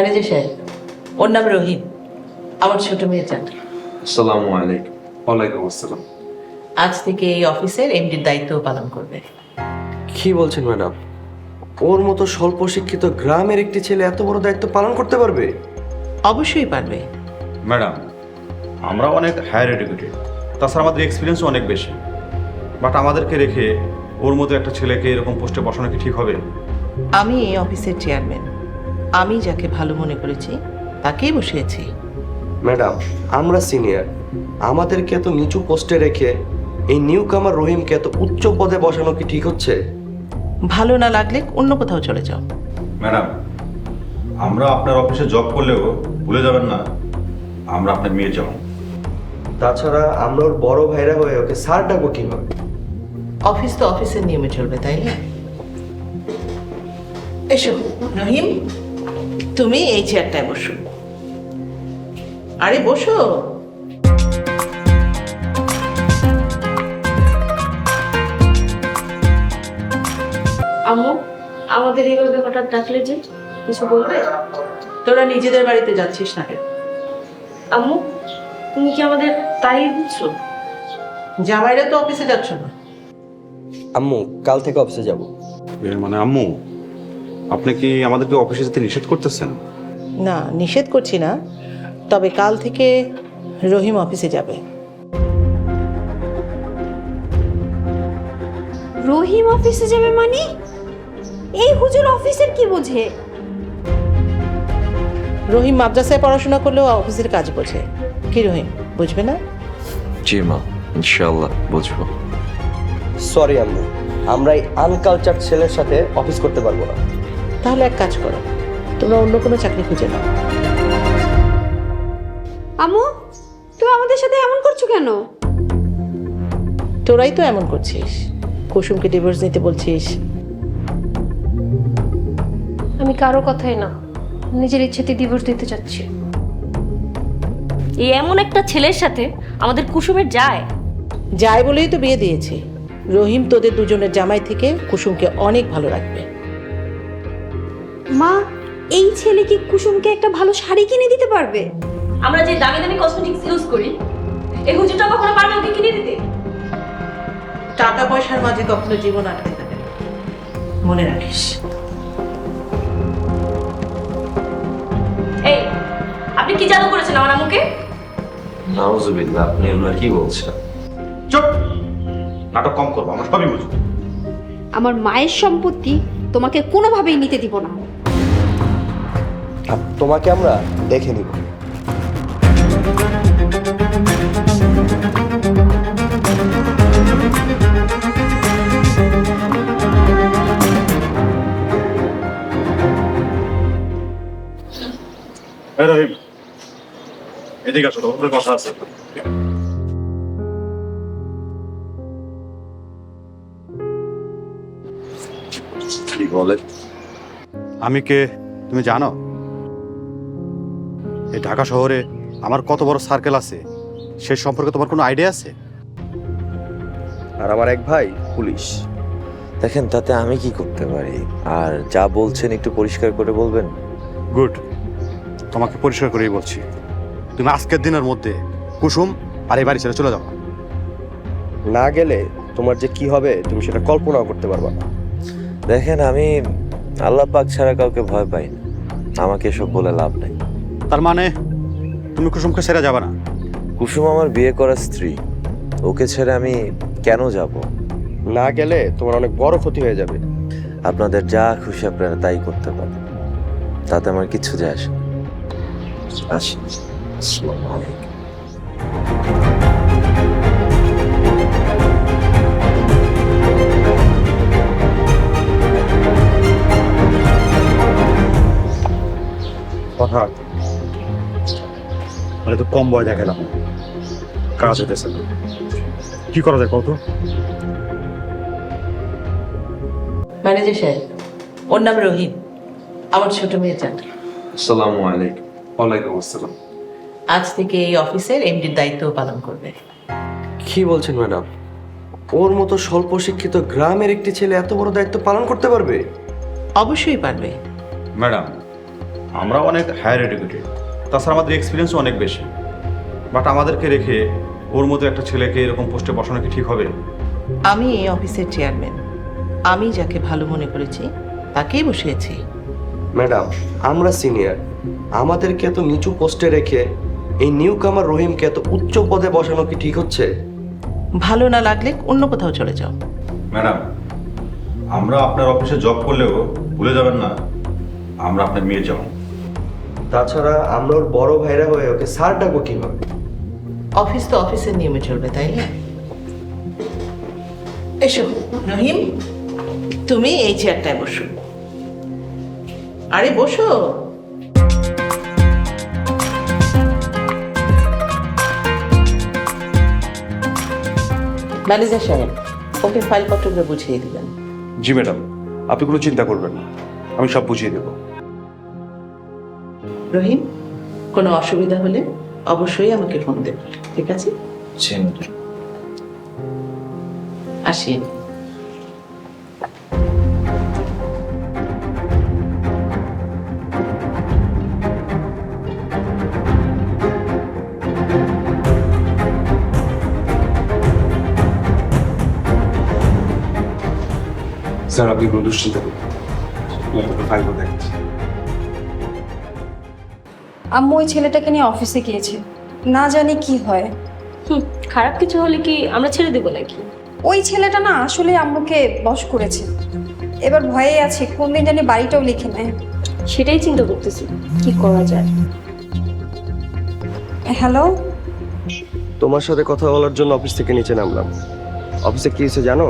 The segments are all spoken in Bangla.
ম্যানেজার সাহেব, ওর নাম রহিম, আমার ছোট মেয়ে জান। আসসালামু আলাইকুম। ওয়ালাইকুম আসসালাম। আজ থেকে এই অফিসের এমডির দায়িত্ব পালন করবে। কি বলছেন ম্যাডাম? ওর মতো স্বল্প শিক্ষিত গ্রামের একটি ছেলে এত বড় দায়িত্ব পালন করতে পারবে? অবশ্যই পারবে। ম্যাডাম, আমরা অনেক হায়ার এডুকেটেড, তাছাড়া আমাদের এক্সপিরিয়েন্সও অনেক বেশি। বাট আমাদেরকে রেখে ওর মতো একটা ছেলেকে এরকম পোস্টে বসানো কি ঠিক হবে? আমি এই অফিসের চেয়ারম্যান, আমি যাকে ভালো মনে করেছি তাকেই বসিয়েছি। ম্যাডাম, আমরা সিনিয়র, আমাদেরকে এত নিচু পোস্টে রেখে এই নিউ কামার রহিমকে এত উচ্চ পদে বসানো কি ঠিক হচ্ছে? ভালো না লাগলে অন্য কোথাও চলে যাও। ম্যাডাম, আমরা আপনার অফিসে জব করলেও ভুলে যাবেন না আমরা আপনার মেয়ে যেমন। তাছাড়া আমরা ওর বড় ভাইরা হয়ে ওকে স্যার ডাকবো কিভাবে? অফিস তো অফিসের নিয়মে চলবে, তাই না? এসো রহিম, তুমি এই চেয়ারটায় বসো। আরে বসো। আম্মু, আমাদের এইভাবে হঠাৎ ডাকলে যে কিছু বলবে? তোরা নিজেদের বাড়িতে যাচ্ছিস না কেন? আম্মু, তুমি কি আমাদের তাই বুঝছো? জামাইরা তো অফিসে যাচ্ছ না। আম্মু, কাল থেকে অফিসে যাব। এর মানে আম্মু, আপনি কি আমাদেরকে অফিসে যেতে নিষেধ করতেছেন? না, নিষেধ করছি না, তবে কাল থেকে রহিম অফিসে যাবে। রহিম অফিসে যাবে মানে? এই হুজুর অফিসের কি বোঝে? রহিম মাদ্রাসায় পড়াশোনা করলেও অফিসের কাজ বোঝে। কি রহিম, বুঝবে না? জি মা, ইনশাআল্লাহ বুঝবো। সরি আম্মু, আমরা এই আনকালচার ছেলের সাথে অফিস করতে পারবো না। তাহলে এক কাজ করো, তোমরা অন্য কোনো চাকরি খুঁজে নাও। আম্মু, তুমি আমাদের সাথে এমন করছো কেন? তোরাই তো এমন করছিস, কুসুমকে ডিভোর্স নিতে বলছিস। আমি কারো কথাই না, নিজের ইচ্ছেতে ডিভোর্স দিতে চাচ্ছি। এই এমন একটা ছেলের সাথে আমাদের কুসুমের যায়? যায় বলেই তো বিয়ে দিয়েছি। রহিম তোদের দুজনের জামাই থেকে কুসুমকে অনেক ভালো রাখবে। মা, এই ছেলে কি কুসুমকে একটা ভালো শাড়ি কিনে দিতে পারবে? আমরা যে দামি দামি কসমেটিক্স ইউজ করি, এই হুজুরটা কখনো পারবে ওকে কিনে দিতে? টাকা পয়সার মাঝে কখনো জীবন আটকে থাকে না, মনে রাখিস। এই, আপনি কি জাদু করেছেন আমার আম্মুকে? নাউজুবিল্লাহ, আপনি এগুলো কি বলছেন? চুপ! নাটক কম করবো, আমরা সবই বুঝবো। আমার মায়ের সম্পত্তি তোমাকে কোনোভাবেই নিতে দিব না। আর তোমাকে আমরা দেখে নিব। এই রহিম, এদিকে আসো, তোমাদের কথা আছে। কি বলে? আমি কে তুমি জানো? এই ঢাকা শহরে আমার কত বড় সার্কেল আছে সে সম্পর্কে তোমার কোনো আইডিয়া আছে? আর আমার এক ভাই পুলিশ। দেখেন, তাতে আমি কি করতে পারি? আর যা বলছেন একটু পরিষ্কার করে বলবেন। গুড, তোমাকে পরিষ্কার করেই বলছি, তুমি আজকের দিনের মধ্যে কুসুম আর এই বাড়ি ছেড়ে চলে যাও। না গেলে তোমার যে কি হবে তুমি সেটা কল্পনাও করতে পারবা না। দেখেন, আমি আল্লাহ পাক ছাড়া কাউকে ভয় পাই না, আমাকে এসব বলে লাভ নেই। তার মানে তুমি কুসুমকে ছেড়ে যাবে না? কুসুম আমার বিয়ে করা স্ত্রী, ওকে ছেড়ে আমি কেন যাব? না গেলে তোমার অনেক বড় ক্ষতি হয়ে যাবে। আপনাদের যা খুশি আপনারা তাই করতে পারেন, তাতে আমার কিচ্ছু যায় আসে না। আসি। আসসালামু আলাইকুম। কথা মানে তো কম বয় দেখালাম, কাজ হতেছে না। কি করা যায় কত? ম্যানেজার সাহেব, ওর নাম রহিম, আমার ছোট মেয়ে জান। আসসালামু আলাইকুম। ওয়ালাইকুম আসসালাম। আজ থেকে এই অফিসের এমডির দায়িত্ব পালন করবে। কি বলছেন ম্যাডাম? ওর মতো স্বল্প শিক্ষিত গ্রামের একটি ছেলে এত বড় দায়িত্ব পালন করতে পারবে? অবশ্যই পারবে। ম্যাডাম, আমরা অনেক হায়ার এডুকেটেড, তাছাড়া আমাদের এক্সপিরিয়েন্সও অনেক বেশি, বাট আমাদেরকে রেখে ওর মতো একটা ছেলেকে এরকম পোস্টে বসানো কি ঠিক হবে? আমি এই অফিসের চেয়ারম্যান, আমি যাকে ভালো মনে করেছি তাকেই বসিয়েছি। ম্যাডাম, আমরা সিনিয়র, আমাদেরকে এত নিচু পোস্টে রেখে এই নিউ কামার রহিমকে এত উচ্চ পদে বসানো কি ঠিক হচ্ছে? ভালো না লাগলে অন্য কোথাও চলে যাও। ম্যাডাম, আমরা আপনার অফিসে জব করলেও ভুলে যাবেন না আমরা আপনার মেয়ে যেমন। তাছাড়া আমরা ওর বড় ভাইরা হয়ে ওকে স্যার ডাকবো কিভাবে? অফিস তো অফিসের নিয়মে চলবে, তাই না? এসো রহিম, তুমি এই চেয়ারটায় বসো। আরে বসো। ম্যানেজার সাহেব, ওকে ফাইলপত্রগুলো বুঝিয়ে দিবেন। জি ম্যাডাম, আপনি কোনো চিন্তা করবেন না, আমি সব বুঝিয়ে দেব। রহিম, কোনো অসুবিধা হলে অবশ্যই আমাকে ফোন দেবে, ঠিক আছে? আসি। স্যার, আপনি কোনো দুশ্চিন্তা করবেন ফাইল দেখাচ্ছি। আম্মু ওই ছেলেটাকে নিয়ে অফিসে গিয়েছে, না জানি কি হয়। খারাপ কিছু হলে কি আমরা ছেড়ে দেবো নাকি? ওই ছেলেটা না আসলে আম্মুকে বশ করেছে, এবার ভয়ে আছে কোন দিন জানি বাড়িটাও লিখে নেয়। সেটাই চিন্তা করতেছি কি করা যায়। হ্যালো, তোমার সাথে কথা বলার জন্য অফিস থেকে নিচে নামলাম। অফিসে কি হয়েছে জানো?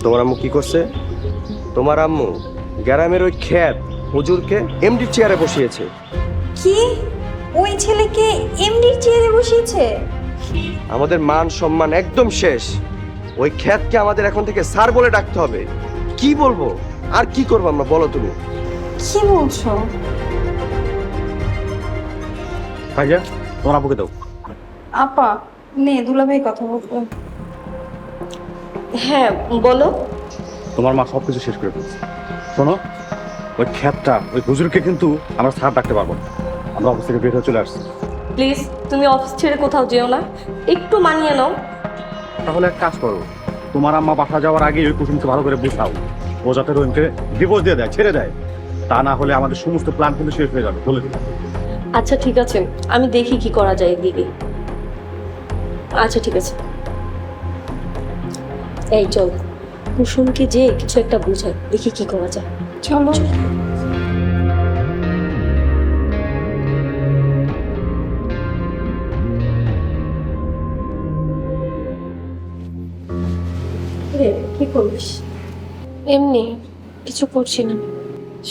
তোমার আম্মু কি করছে? তোমার আম্মু গ্রামের ওই খ্যাত হুজুরকে এমডি চেয়ারে বসিয়েছে। কি ওই ছেলেকে এমডির চেয়ারে বসিয়েছে? আমাদের মান সম্মান একদম শেষ। ওই খ্যাতকে আমাদের এখন থেকে স্যার বলে ডাকতে হবে। কি বলবো আর কি করবো আমরা, বলো তুমি। কি বলছো? ভাইয়া, তোমার আপুকে দাও। আপা নে, দুলাভাই কথা বলবো। হ্যাঁ বলো। তোমার মা সব কিছু শেষ করে ফেলছে। শোনো, ওই খ্যাতটা ওই হুজুরকে কিন্তু আমরা স্যার ডাকতে পারবো না। আমরা অফিস থেকে বের হয়ে চলে আসছি। প্লিজ তুমি অফিস ছেড়ে কোথাও যেও না, একটু মানিয়ে নাও। তাহলে এক কাজ করো, তোমার আম্মা বাসা যাওয়ার আগে ওই কুসুমকে ভালো করে বোঝাও, ও যাতে রহিমকে ডিভোর্স দিয়ে দেয়, ছেড়ে দেয়। তা না হলে আমাদের সমস্ত প্ল্যান কিন্তু শেষ হয়ে যাবে, বলে দিলাম। আচ্ছা ঠিক আছে, আমি দেখি কি করা যায় এদিকে। আচ্ছা ঠিক আছে, এই চল কুসুমকে যে কিছু একটা বুঝাই, দেখি কি করা যায়। চলো। কি করবিস? এমনি কিছু করছি না।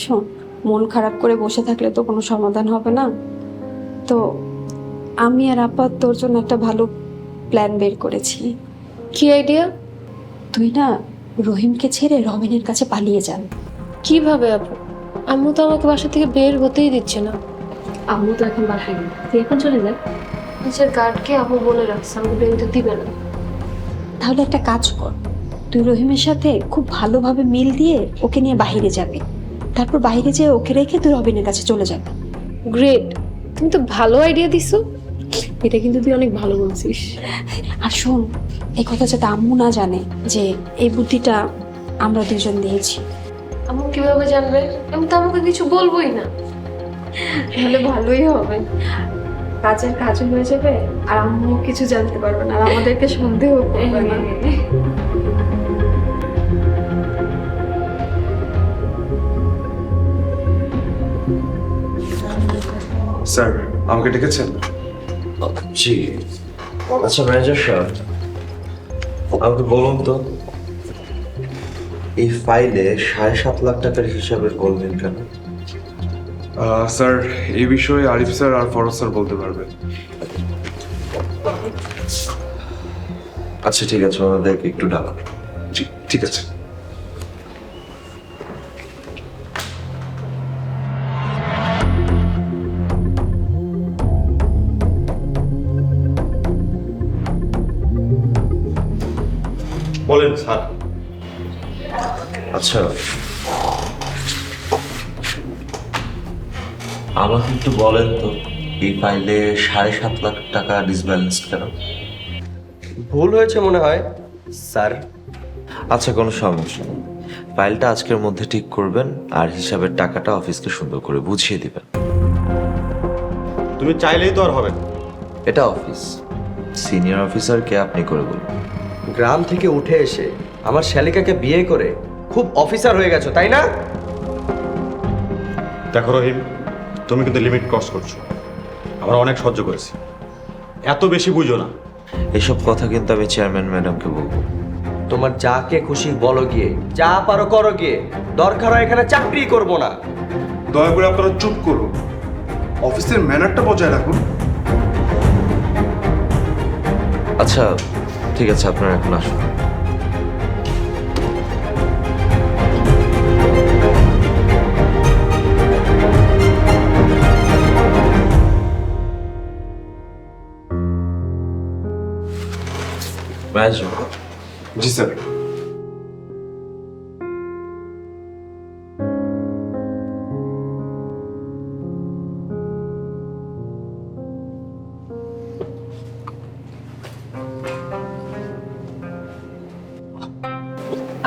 শোন, মন খারাপ করে বসে থাকলে তো কোনো সমাধান হবে না। তো আমি আর আপা তোর জন্য একটা ভালো প্ল্যান বের করেছি। কি আইডিয়া? তুই না রহিমকে ছেড়ে রবিনের কাছে পালিয়ে যান। কিভাবে আপু? আম্মু তো আমাকে বাসা থেকে বের হতেই দিচ্ছে না। আম্মু তো এখন বাসায় নেই, তুই এখন চলে যা। নিজের গার্ডকে আম্মু বলে রাখছে আমাকে বের হতে দিবে না। তাহলে একটা কাজ কর, তুই রহিমের সাথে খুব ভালোভাবে মিল দিয়ে ওকে নিয়ে বাইরে যাবি। তারপর বাইরে যেয়ে ওকে রেখে তুই রবিনের কাছে চলে যাবি। গ্রেট, তুমি তো ভালো আইডিয়া দিছো। এটা কিন্তু তুই অনেক ভালো বলছিস। আর শোন, এই কথা যাতে আম্মু না জানে যে এই বুদ্ধিটা আমরা দুজন দিয়েছি। আম্মু কিভাবে জানবে? আমি তো আমাকে কিছু বলবোই না। তাহলে ভালোই হবে, কাজের কাজও হয়ে যাবে আর আম্মু কিছু জানতে পারবে না আর আমাদেরকে সন্দেহ করবে না। স্যার, আমাকে ডেকেছেন? জি। আচ্ছা ম্যানেজার স্যার, আমাকে বলুন তো, এই ফাইলে 7.5 লাখ টাকার হিসাবের বললেন কেন? স্যার, এই বিষয়ে আরিফ স্যার আর ফরজ স্যার বলতে পারবেন। আচ্ছা ঠিক আছে, ওনাদেরকে একটু ডাকুন। জি ঠিক আছে। বলেন স্যার। আচ্ছা, আমাকে একটু বলেন তো, এই ফাইলে 7.5 লাখ টাকা ডিসব্যালেন্স কেন? ভুল হয়েছে মনে হয় স্যার। আচ্ছা, কোনো সমস্যা নেই। ফাইলটা আজকের মধ্যে ঠিক করবেন আর হিসাবের টাকাটা অফিসকে সুন্দর করে বুঝিয়ে দিবেন। তুমি চাইলেই তো আর হবে না। এটা অফিস, সিনিয়র অফিসারকে আপনি করে বলবেন। গ্রাম থেকে উঠে এসে আমার শ্যালিকাকে বিয়ে করে খুব অফিসার হয়ে গেছো, তাই না? দেখো রহিম, তুমি কিন্তু লিমিট ক্রস করছো। আমরা অনেক সহ্য করেছি, এত বেশি বুঝো না। এসব কথা কিন্তু আমি চেয়ারম্যান ম্যাডামকে বলবো। তোমার যাকে খুশি বলো গিয়ে, যা পারো করো গিয়ে, দরকার হয় এখানে চাকরি করবো না। দয়া করে আপনারা চুপ করুন, অফিসের ম্যানারটা বজায় রাখুন। আচ্ছা ঠিক আছে, আপনারা এখন আসুন। ম্যানেজার, জি স্যার।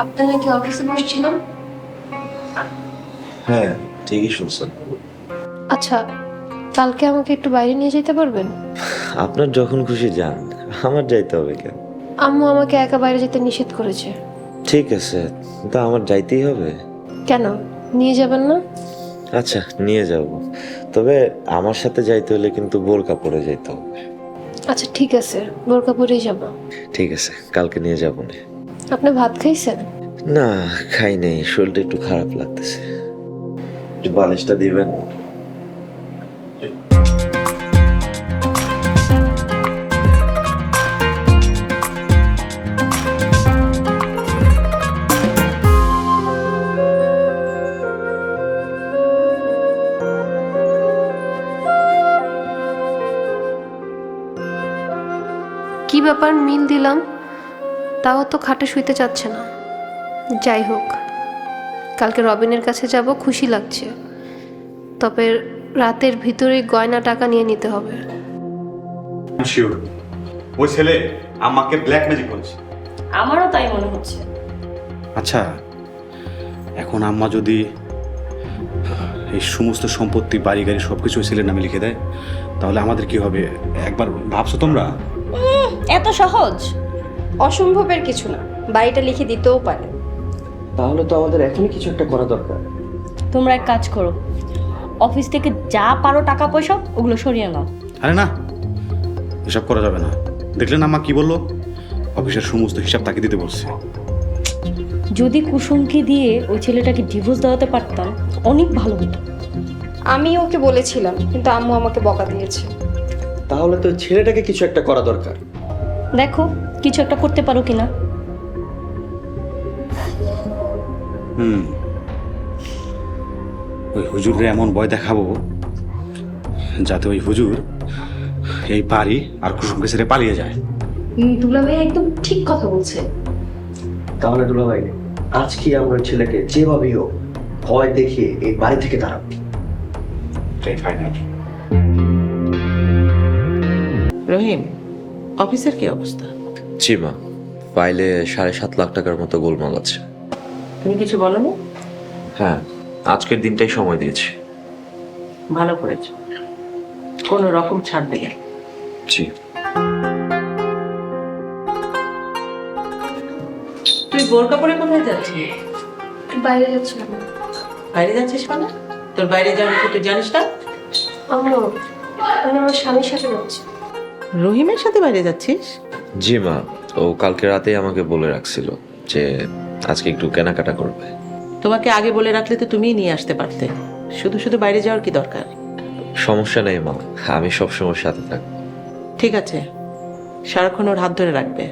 আপনারা কি অফিসে বসছিলাম? হ্যাঁ ঠিকই শুনছেন। আচ্ছা, কালকে আমাকে একটু বাইরে নিয়ে যেতে পারবেন? আপনার যখন খুশি যান, আমার যাইতে হবে কেন? আম্মু আমাকে একা বাইরে যেতে নিষেধ করেছে। ঠিক আছে, তা আমার যাইতেই হবে। কেন, নিয়ে যাবেন না? আচ্ছা নিয়ে যাব, তবে আমার সাথে যাইতে হলে কিন্তু বোরকা পরে যাইতে হবে। আচ্ছা ঠিক আছে, বোরকা পরেই যাব। ঠিক আছে, কালকে নিয়ে যাব না। আপনি ভাত খাইছেন? না খাই নেই, শরীরটা একটু খারাপ লাগতেছে। একটু বালিশটা দিবেন? কি ব্যাপার, মিল দিলাম, তাও তো খাটে শুইতে চাচ্ছে না। যাই হোক, কালকে রবিনের কাছে যাব, খুশি লাগছে। তবে রাতের ভিতরে গয়না টাকা নিয়ে নিতে হবে। শিওর ওই ছেলে আমাকে ব্ল্যাক ম্যাজিক করেছে। আমারও তাই মনে হচ্ছে। আচ্ছা, এখন আম্মা যদি এই সমস্ত সম্পত্তি, বাড়ি গাড়ি সব কিছু ওই ছেলের নামে লিখে দেয়, তাহলে আমাদের কি হবে? একবার ভাবছো তোমরা? এত সহজ? অসম্ভবের কিছু না, বাড়িটা লিখে দিতেও পারে। তাহলে তো আমাদের এখনই কিছু একটা করা দরকার। তোমরা এক কাজ করো, অফিস থেকে যা পারো টাকা পয়সা ওগুলো সরিয়ে নাও। আরে না, এসব করা যাবে না। দেখলেন আম্মা কি বললো? অফিসের সমস্ত হিসাব তাকে দিতে বলছে। যদি কুসুমকে দিয়ে ওই ছেলেটাকে ডিভোর্স দেওয়াতে পারতাম, অনেক ভালো হতো। আমি ওকে বলেছিলাম, কিন্তু আম্মু আমাকে বকা দিয়েছে। তাহলে তো ছেলেটাকে কিছু একটা করা দরকার। দেখো কিছু একটা করতে পারো কিনা। ওই হুজুরে এমন ভয় দেখাবো যাতে ওই হুজুর এই বাড়ি আর কুসুমকে ছেড়ে পালিয়ে যায়। দুলাভাই একদম ঠিক কথা বলছে। তাহলে দুলাভাই, আজকে আমরা ওই ছেলেকে যেভাবেই হোক ভয় দেখিয়ে এই বাড়ি থেকে তাড়াবো। ফাইনাল। রহিম, অফিসের কি অবস্থা? জি মা, ফাইলে 7.5 লাখ টাকার মতো গোলমাল আছে। তুমি কিছু বলো না? হ্যাঁ, আজকের দিনটাই সময় দিয়েছি। ভালো করেছো, কোনো রকম ছাড় দিলে। জি। তুই বোরকা পরে কোথায় যাচ্ছিস? বাইরে যাচ্ছিলাম। বাইরে যাচ্ছিস মানে? তোর বাইরে যাওয়ার কি তুই জানিস না? আম্মু, আমি আমার স্বামীর সাথে যাচ্ছি। রহিমের সাথে বাইরে যাচ্ছিস? জি মা, ও কালকে রাতেই আমাকে বলে রাখছিল যে আজকে একটু কেনাকাটা করবে। তোমাকে আগে বলে রাখলে তো তুমিই নিয়ে আসতে পারতে। শুধু শুধু বাইরে যাওয়ার কি দরকার? সমস্যা নেই মা, আমি সবসময় সাথে থাকবো। ঠিক আছে, সারাক্ষণ ওর হাত ধরে রাখবে,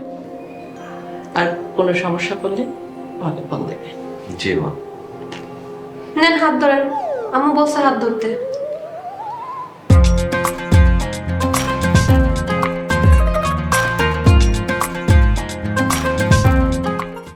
আর কোনো সমস্যা করলে আমাকে ফোন দেবে। জি মা। নেন হাত ধরেন, আম্মু বলছে হাত ধরতে।